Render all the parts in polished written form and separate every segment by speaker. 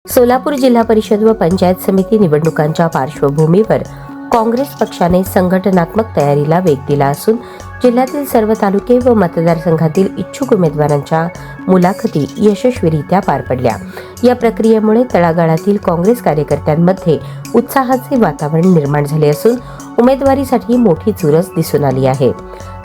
Speaker 1: सोलापूर जिल्हा परिषद व पंचायत समिती निवडणुकांच्या पार्श्वभूमीवर काँग्रेस पक्षाने संघटनात्मक तयारीला वेग दिला असून जिल्ह्यातील सर्व तालुके व मतदारसंघातील इच्छुक उमेदवारांच्या मुलाखती यशस्वीरित्या पार पडल्या। या प्रक्रियेमुळे तळागाळातील काँग्रेस कार्यकर्त्यांमध्ये उत्साहाचे वातावरण निर्माण झाले असून उमेदवारीसाठी मोठी चुरस दिसून आली आहे।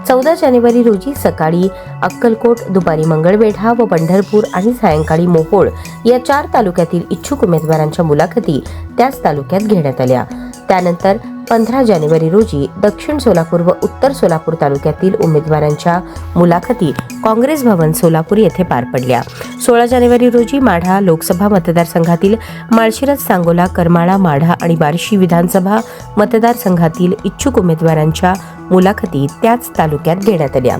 Speaker 1: 14 जानेवारी रोजी सकाळी अक्कलकोट, दुपारी मंगळवेढा व पंढरपूर आणि सायंकाळी मोहोळ या 4 तालुक्यातील इच्छुक उमेदवारांच्या मुलाखती त्याच तालुक्यात घेण्यात आल्या। त्यानंतर 15 जानेवारी रोजी दक्षिण सोलापूर व उत्तर सोलापूर तालुक्यातील उमेदवारांच्या मुलाखती काँग्रेस भवन सोलापूर येथे पार पडल्या। 16 जानेवारी रोजी माढा लोकसभा मतदारसंघातील माळशिरस, सांगोला, करमाळा, माढा आणि बार्शी विधानसभा मतदारसंघातील इच्छुक उमेदवारांच्या मुलाखती त्याच तालुक्यात घेण्यात आल्या।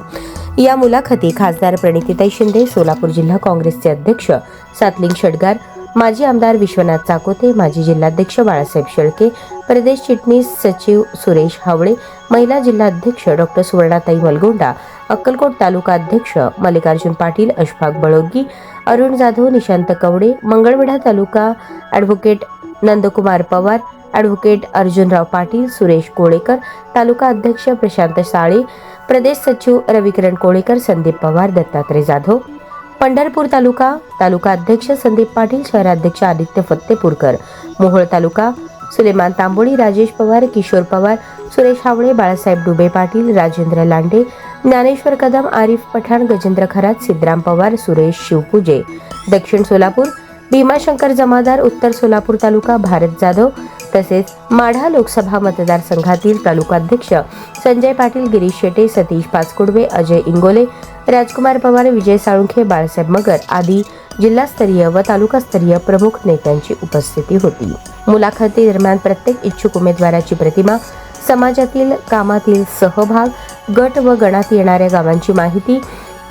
Speaker 1: या मुलाखती खासदार प्रणितीताई शिंदे, सोलापूर जिल्हा काँग्रेसचे अध्यक्ष सातलिंग शेटगार, माजी आमदार विश्वनाथ चाकोते, माजी जिल्हाध्यक्ष बाळासाहेब शेळके, प्रदेश चिटणीस सचिव सुरेश हावळे, महिला जिल्हा अध्यक्ष डॉ. सुवर्णाताई मलगोंडा, अक्कलकोट तालुका अध्यक्ष मल्लिकार्जुन पाटील, अशफाक बळोगी, अरुण जाधव, निशांत कवडे, मंगळवेढा तालुका ॲडव्होकेट नंदकुमार पवार, ॲडव्होकेट अर्जुनराव पाटील, सुरेश कोळेकर, तालुका अध्यक्ष प्रशांत साळे, प्रदेश सचिव रविकिरण कोळेकर, संदीप पवार, दत्तात्रय जाधव, पंढरपूर तालुका अध्यक्ष संदीप पाटील, शहराध्यक्ष आदित्य फत्तेपूरकर, मोहोळ तालुका सुलेमान तांबोळी, राजेश पवार, किशोर पवार, सुरेश हावळे, बाळासाहेब डुबे पाटील, राजेंद्र लांडे, ज्ञानेश्वर कदम, आरिफ पठाण, गजेंद्र खरात, सिद्धराम पवार, सुरेश शिवपूजे, दक्षिण सोलापूर भीमाशंकर जमादार, उत्तर सोलापूर तालुका भारत जाधव, तसेच माढा लोकसभा मतदारसंघातील तालुकाध्यक्ष संजय पाटील, गिरीश शेटे, सतीश पाचकुडवे, अजय इंगोले, राजकुमार पवार, विजय साळुंखे, बाळासाहेब मगर आदी जिल्हास्तरीय व तालुकास्तरीय प्रमुख नेत्यांची उपस्थिती होती। मुलाखती दरम्यान प्रत्येक इच्छुक उमेदवाराची प्रतिमा, समाजातील कामातील सहभाग, गट व गणात येणाऱ्या गावांची माहिती,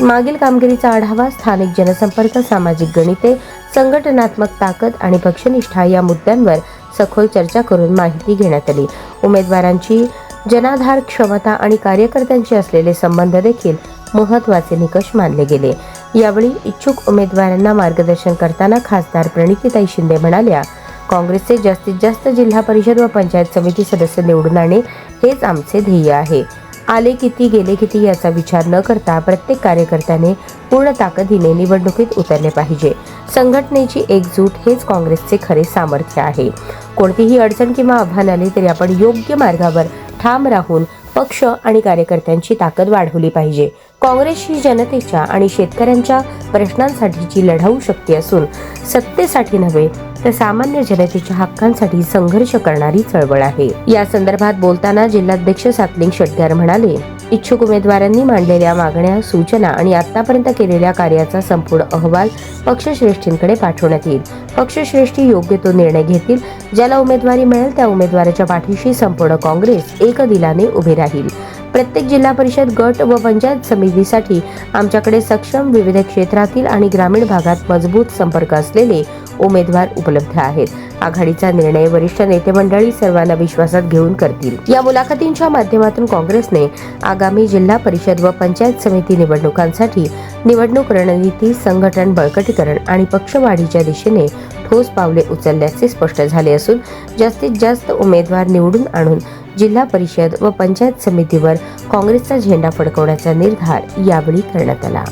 Speaker 1: मागील कामगिरीचा आढावा, स्थानिक जनसंपर्क, सामाजिक गणिते, संघटनात्मक ताकद आणि पक्षनिष्ठा या मुद्द्यांवर सखोल चर्चा करून माहिती घेण्यात आली। उमेदवारांची जनाधार क्षमता आणि कार्यकर्त्यांशी असलेले संबंध देखील महत्त्वाचे निकष मानले गेले। यावेळी इच्छुक उमेदवारांना मार्गदर्शन करताना खासदार प्रणितीताई शिंदे म्हणाल्या, काँग्रेसचे जास्तीत जास्त जिल्हा परिषद व पंचायत समिती सदस्य निवडून आणणे हेच आमचे ध्येय आहे। आले किती गेले किती याचा विचार न करता प्रत्येक कार्यकर्त्याने पूर्ण ताकदीने निवडणुकीत उतरले पाहिजे। संघटनेची एकजूट हेच काँग्रेसचे खरे सामर्थ्य आहे। कोणतीही अडचण किंवा आव्हान आले तरी आपण योग्य मार्गावर ठाम राहून पक्ष आणि कार्यकर्त्यांची ताकद वाढवली पाहिजे। काँग्रेस ही जनतेच्या आणि शेतकऱ्यांच्या प्रश्नांसाठीची लढाऊ शक्ती असून सत्तेसाठी नव्हे तर सामान्य जनतेच्या हक्कांसाठी संघर्ष करणारी चळवळ आहे। या संदर्भात बोलताना जिल्हाध्यक्ष सातलिंग शेटगार म्हणाले, इच्छुक उमेदवारांनी मांडलेल्या मागण्या, सूचना आणि आतापर्यंत केलेल्या कार्याचा संपूर्ण अहवाल पक्षश्रेष्ठींकडे पाठवण्यात येईल। पक्षश्रेष्ठी योग्य तो निर्णय घेतील। ज्याला उमेदवारी मिळेल त्या उमेदवाराच्या पाठीशी संपूर्ण काँग्रेस एकदिलाने उभी राहील। प्रत्येक जिल्हा परिषद, गट व पंचायत समितीसाठी आमच्याकडे सक्षम, विविध क्षेत्रातील आणि ग्रामीण भागात मजबूत संपर्क असलेले उमेदवार उपलब्ध आहेत। आघाडीचा निर्णय वरिष्ठ नेते मंडळी सर्वांना विश्वासात घेऊन करतील। या मुलाखतींच्या माध्यमातून काँग्रेसने आगामी जिल्हा परिषद व पंचायत समिती निवडणुकांसाठी निवडणूक रणनीती, संघटन बळकटीकरण आणि पक्षवाढीच्या दिशेने ठोस पावले उचलल्याचे स्पष्ट झाले असून जास्तीत जास्त उमेदवार निवडून आणून जिल्हा परिषद व पंचायत समितीवर काँग्रेसचा झेंडा फडकवण्याचा निर्धार यावेळी करण्यात आला।